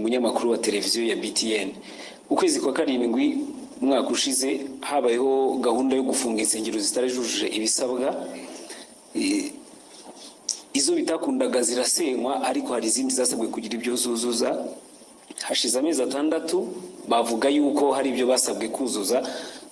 umunyamakuru wa televiziyo ya BTN. Ukwezi kwa karindwi umwaka ushize habayeho gahunda yo gufunga insengero zitarajuje ibisabwa. Izo bitakundaga zirasenywa, ariko hari izindi zasabwe kugira ibyo zuzuza. Hashize amezi 6 bavuga yuko hari ibyo basabwe kuzuza.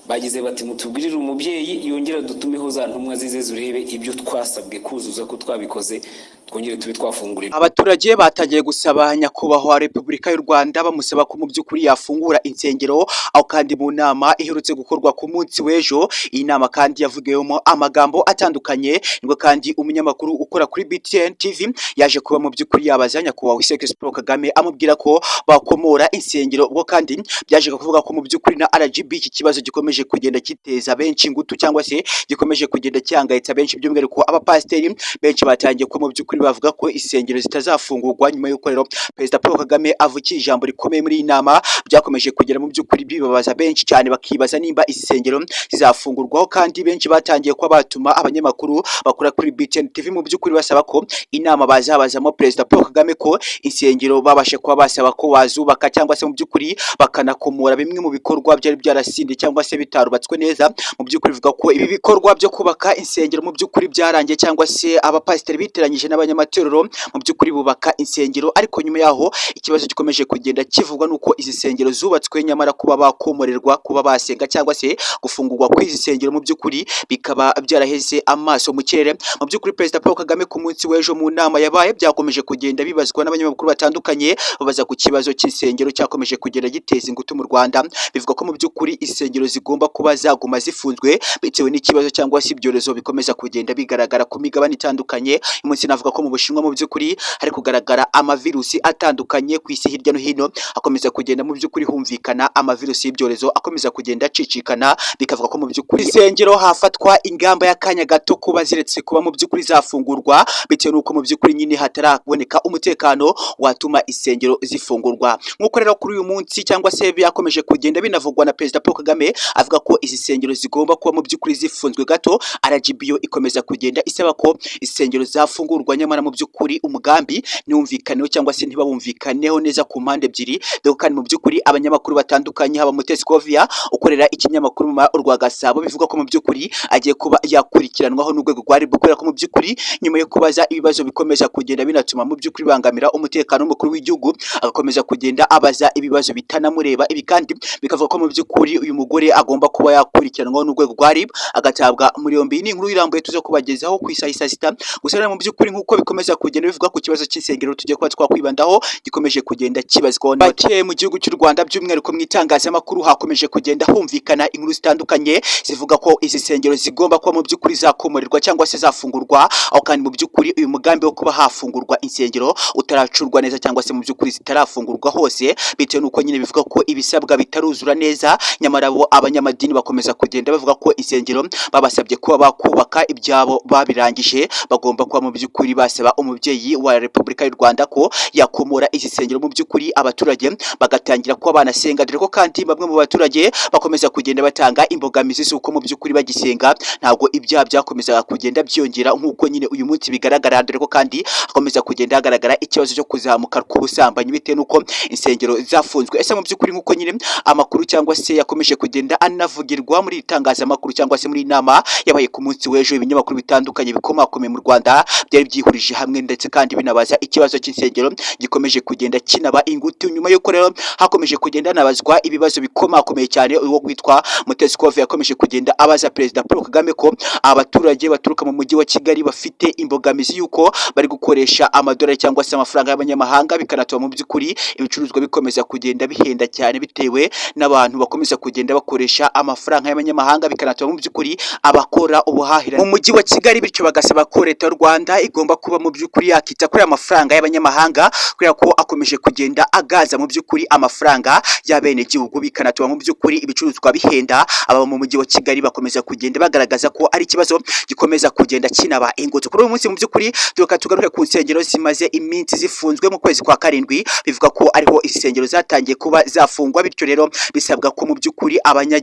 Bagize bati mutubwirire umubyeyi yongera dutumeho za ntumwa zize zurebe ibyo twasabwe kuzuza ko twabikoze, twongere tube twafungurira. Abaturage batangiye gusaba nyakubahwa Repubulika y'u Rwanda bamusaba ko mu by'ukuri yafungura insengero, aho kandi mu nama iherutse gukorwa ku munsi w'ejo. Iyi nama kandi yavugiyemo amagambo atandukanye, nibwo kandi umunyamakuru ukora kuri BTN TV yaje kuba mu by'ukuri yabaza nyakubahwa Paul Kagame amubwira ko bakomora insengero. Ubwo kandi byaje kuvuga ko mu by'ukuri na RGB iki kibazo gikomeje kugenda kiteza benshi ingutu, cyangwa se gikomeje kugenda cyangayitsa benshi, by'umwihariko abapasiteri benshi batangiye ko mu by'ukuri bavuga ko insengero zitazafungurwa nyuma y'uko rero Perezida Paul Kagame avukiye ijambo rikomeye muri iyi nama. Byakomeje kugera mu by'ukuri bibabaza benshi cyane, bakibaza nimba insengero zizafungurwaho, kandi benshi batangiye kuba batuma abanyamakuru bakora kuri BTN TV mu by'ukuri basaba ko inama bazabazamo Perezida Paul Kagame ko insengero babashe kuba basaba ko wazubaka, cyangwa se mu by'ukuri bakanakomora bimwe mu bikorwa byari byarasinde cyangwa se bitarubatswe neza. Mu by'ukuri bivuga ko ibi bikorwa byo kubaka insengero mu by'ukuri byarangiye, cyangwa se abapasiteri biteranyije n'abanyamatorero mu by'ukuri bubaka insengero, ariko nyuma yaho ikibazo gikomeje kugenda kivugwa nuko izi nsengero zubatswe nyamara kuba bakomorerwa, kuba basenga cyangwa se gufungurwa kw'izi nsengero mu by'ukuri bikaba byaraheze amaso mu kirere. Mu by'ukuri Perezida Paul Kagame ku munsi w'ejo mu nama yabaye byakomeje kugenda bibazwa n'abanyamakuru batandukanye, babaza ku kibazo cy'insengero cyakomeje kugenda giteza ingutu mu Rwanda. Bivuga ko mu by'ukuri insengero zigomba kuba zaguma zifunzwe bitewe n'ikibazo cyangwa se ibyorezo bikomeza kugenda bigaragara ku migabane itandukanye. Uyu munsi navuga ko mu Bushinwa mu by'ukuri hari kugaragara amavirusi atandukanye ku isi hirya no hino, akomeza kugenda mu by'ukuri humvikana amavirusi y'ibyorezo akomeza kugenda acicikana. Bikavuga ko mu by'ukuri insengero hafatwa ingamba y'akanya gato kuba ziretse kuba mu by'ukuri zafungurwa, bitewe n'uko mu by'ukuri nyine hataraboneka umutekano watuma insengero zifungurwa. Nk'uko rero kuri uyu munsi cyangwa se byakomeje kugenda binavugwa na Perezida Paul Kagame avuga ko izi nsengero zigomba kuba mu by'ukuri zifunzwe gato. RGB yo ikomeza kugenda isaba ko insengero zafungurwa, nyamara mu by'ukuri umugambi ntiwumvikaneho cyangwa se ntibawumvikaneho neza ku mpande ebyiri. Dore kandi mu by'ukuri abanyamakuru batandukanye, haba Mutesi Kovia ukorera ikinyamakuru rwa Gasabo, bivuga ko mu by'ukuri agiye kuba yakurikiranwaho n'urwego rwa RIB, kubera ko mu by'ukuri nyuma yo kubaza ibibazo bikomeza kugenda binatuma mu by'ukuri bangamira umutekano w'umukuru w'igihugu, agakomeza kugenda abaza ibibazo bitanamureba. Ibi kandi bikavuga ko mu by'ukuri uyu mugore agomba kuba yakurikiranwaho n'urwego rwa RIB agatabwa muri yombi. Ni inkuru irambuye tuze kubagezaho ku isaha 6. Gusa mu by'ukuri nk'uko bikomeza kugenda bivuga ku kibazo cy'insengero, tugiye kuba twakwibandaho gikomeje kugenda kibazwaho bake mu gihugu cy'u Rwanda, by'umwihariko mu itangazamakuru hakomeje kugenda humvikana inkuru zitandukanye zivuga ko izi nsengero zigomba kuba mu by'ukuri zakomorerwa cyangwa se zafungurwa, aho kandi mu by'ukuri uyu mugambi wo kuba hafungurwa insengero utaracurwa neza, cyangwa se mu by'ukuri zitarafungurwa hose, bitewe n'uko nyine bivuga ko ibisabwa bitaruzura neza. Nyamara bo abanyamadini bakomeza kugenda bavuga ko insengero babasabye kuba bakubaka ibyabo babirangije, bagomba kuba mu by'ukuri basaba umubyeyi wa Repubulika y'u Rwanda ko yakomora izi nsengero mu by'ukuri abaturage bagatangira kuba banasenga. Dore ko kandi bamwe mu baturage bakomeza kugenda batanga imbogamizi z'uko mu by'ukuri bagisenga ntabwo ibyaha byakomezaga kugenda byongera nk'uko nyine uyu munsi bigaragara. Dore ko kandi hakomeza kugenda hagaragara ikibazo cyo kuzamuka k'ubusambanyi bitewe n'uko insengero zafunzwe. Ese mu by'ukuri nk'uko nyine amakuru cyangwa se yakomeje kugenda anavugirwa muri itangazamakuru cyangwa se muri nama yabaye ku munsi w'ejo, ibinyamakuru bitandukanye bikomakomeye mu Rwanda byari byihurije hamwe, ndetse kandi binabaza ikibazo cy'insengero gikomeje kugenda kinaba ingutu. Nyuma y'uko rero hakomeje kugenda hanabazwa ibibazo bikomakomeye cyane, uwo witwa Mutesi Kovia yakomeje kugenda abaza Perezida Paul Kagame ko abaturage baturuka mu mujyi wa Kigali bafite imbogamizi y'uko bari gukoresha amadolari cyangwa se amafaranga y'abanyamahanga, bikanatuma mu by'ukuri ibicuruzwa bikomeza kugenda bihenda cyane bitewe n'abantu bakomeza kugenda bakoresha amafaranga y'abanyamahanga, bikanatuma mu by'ukuri abakora ubuhahirane mu mujyi wa Kigali, bityo bagasaba ko leta y'u Rwanda igomba kuba mu by'ukuri yakita kuri amafaranga y'abanyamahanga, kubera ko akomeje kugenda agaza mu by'ukuri amafaranga y'abene gihugu, bikanatuma mu by'ukuri ibicuruzwa bihenda. Aba mu mujyi wa Kigali bakomeza kugenda bagaragaza ko ari ikibazo gikomeza kugenda kinaba ingutu. Kuri uyu munsi mu by'ukuri tugaruke ku nsengero zimaze iminsi zifunzwe mu kwezi kwa karindwi, bivuga ko ariho insengero zatangiye kuba zafungwa, bityo rero bisabwa ko mu by'ukuri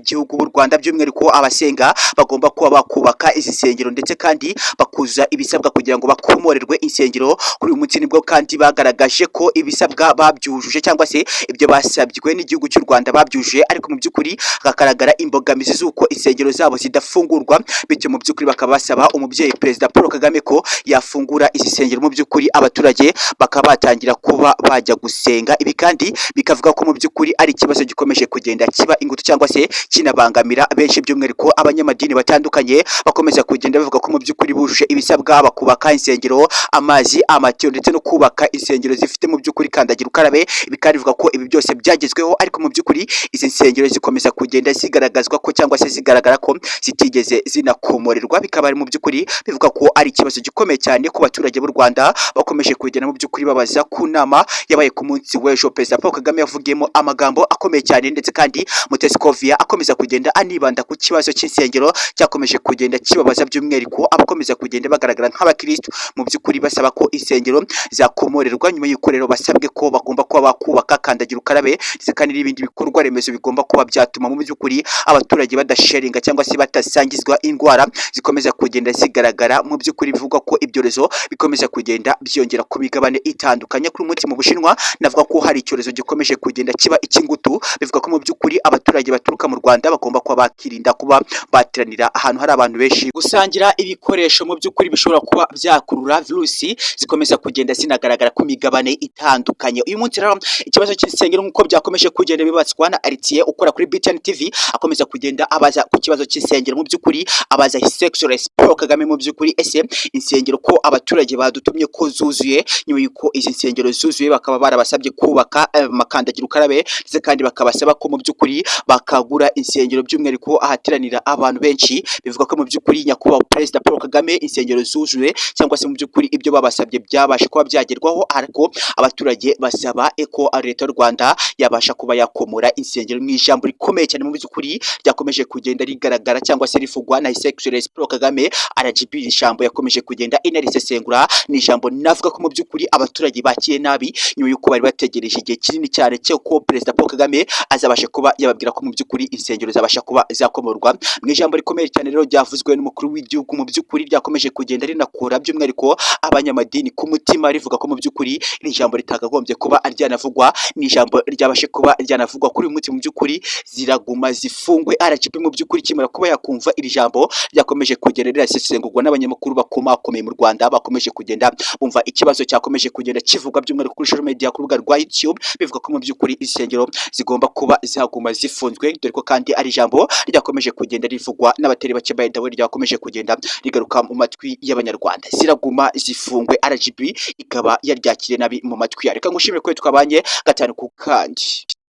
gihugu b'u Rwanda by'umwihariko abasenga bagomba kuba bakubaka izi nsengero ndetse kandi bakuzuza ibisabwa kugira ngo bakomorerwe insengero. Kuri uyu munsi nibwo kandi bagaragaje ko ibisabwa babyujuje cyangwa se ibyo basabwe n'igihugu cy'u Rwanda babyujuje, ariko mu by'ukuri hakagaragara imbogamizi z'uko insengero zabo zidafungurwa, bityo mu by'ukuri bakaba basaba umubyeyi Perezida Paul Kagame ko yafungura izi nsengero mu by'ukuri abaturage bakaba batangira kuba bajya gusenga. Ibi kandi bikavuga ko mu by'ukuri ari ikibazo gikomeje kugenda kiba ingutu cyangwa se kinabangamira benshi, by'umwihariko abanyamadini batandukanye bakomeza kugenda bavuga ko mu by'ukuri bujuje ibisabwa bakubaka insengero, amazi, amatiyo ndetse no kubaka insengero zifite mu by'ukuri kandagira ukarabe. Ibi kandi bivuga ko ibi byose byagezweho, ariko mu by'ukuri izi nsengero zikomeza kugenda zigaragazwa ko cyangwa se zigaragara ko zitigeze zinakomorerwa. Bikaba ari mu by'ukuri bivuga ko ari ikibazo gikomeye cyane ku baturage b'u Rwanda bakomeje kugenda mu by'ukuri babaza ku nama yabaye ku munsi w'ejo. Perezida Paul Kagame yavugiyemo amagambo akomeye cyane, ndetse kandi Mutesi Kovia akomeza kugenda anibanda ku kibazo cy'insengero cyakomeje kugenda kibabaza, by'umwihariko abakomeza kugenda bagaragara nk'abakristo mu by'ukuri basaba ko insengero zakomorerwa, nyuma y'uko rero basabwe ko bagomba kuba bakubaka kandagira ukarabe ndetse kandi n'ibindi bikorwa remezo bigomba kuba byatuma mu by'ukuri abaturage badasharinga cyangwa se batasangizwa indwara zikomeza kugenda zigaragara. Mu by'ukuri bivugwa ko ibyorezo bikomeza kugenda byongera ku migabane itandukanye. Kuri umunsi mu Bushinwa navuga ko hari icyorezo gikomeje kugenda kiba icy'ingutu, bivuga ko mu by'ukuri abaturage baturuka mu Rwanda bagomba kuba bakirinda kuba bateranira ahantu hari abantu benshi, gusangira ibikoresho mu by'ukuri bishobora kuba byakurura virusi zikomeza kugenda zinagaragara ku migabane itandukanye. Uyu munsi rero ikibazo cy'insengero nk'uko byakomeje kugenda bibatswa na Aritiye ukora kuri BTN TV, akomeza kugenda abaza ku kibazo cy'insengero, mu by'ukuri abaza His Excellency Paul Kagame mu by'ukuri ese insengero ko abaturage badutumye ko zuzuye, nyuma y'uko izi nsengero zuzuye bakaba barabasabye kubaka amakandagira ukarabe ndetse kandi bakabasaba ko mu by'ukuri bakagura insengero by'umwihariko ahateranira abantu benshi. Bivuga ko mu by'ukuri nyakubahwa Perezida Paul Kagame insengero zuzuye cyangwa se mu by'ukuri ibyo babasabye byabasha kuba byagerwaho, ariko abaturage basaba ko leta y'u Rwanda yabasha kuba yakomora insengero. Mu ijambo rikomeye cyane mu by'ukuri ryakomeje kugenda rigaragara cyangwa se rivugwa na His Excellency Paul Kagame, RGB ijambo yakomeje kugenda inarisesengura. Ni ijambo navuga ko mu by'ukuri abaturage bakiye nabi, nyuma y'uko bari bategereje igihe kinini cyane cyo ko Perezida Paul Kagame azabasha kuba yababwira ko mu by'ukuri insengero zabasha kuba zakomorwa. Mu ijambo rikomeye cyane rero ryavuzwe n'umukuru w'igihugu, mu by'ukuri ryakomeje kugenda rinakura by'umwihariko abanyamadini ku mutima, rivuga ko mu by'ukuri iri jambo ritakagombye kuba ryanavugwa. Ni ijambo ryabashe kuba ryanavugwa kuri uyu munsi, mu by'ukuri ziraguma zifungwe. RGB mu by'ukuri kimara kuba yakumva iri jambo ryakomeje kugenda rirasesengurwa n'abanyamakuru bakomakomeye mu Rwanda, bakomeje kugenda bumva ikibazo cyakomeje kugenda kivugwa by'umwihariko kuri social media ku rubuga rwa YouTube, bivuga ko mu by'ukuri insengero zigomba kuba zaguma zifunzwe, dore ko kandi ari ijambo ryakomeje kugenda rivugwa n'abatari bake, by the way ryakomeje kugenda rigaruka mu matwi y'abanyarwanda. Ziraguma zifungwe, RGB ikaba yaryakiriye nabi mu matwi. Reka ngushimire ko twabanye gatanu ku kandi.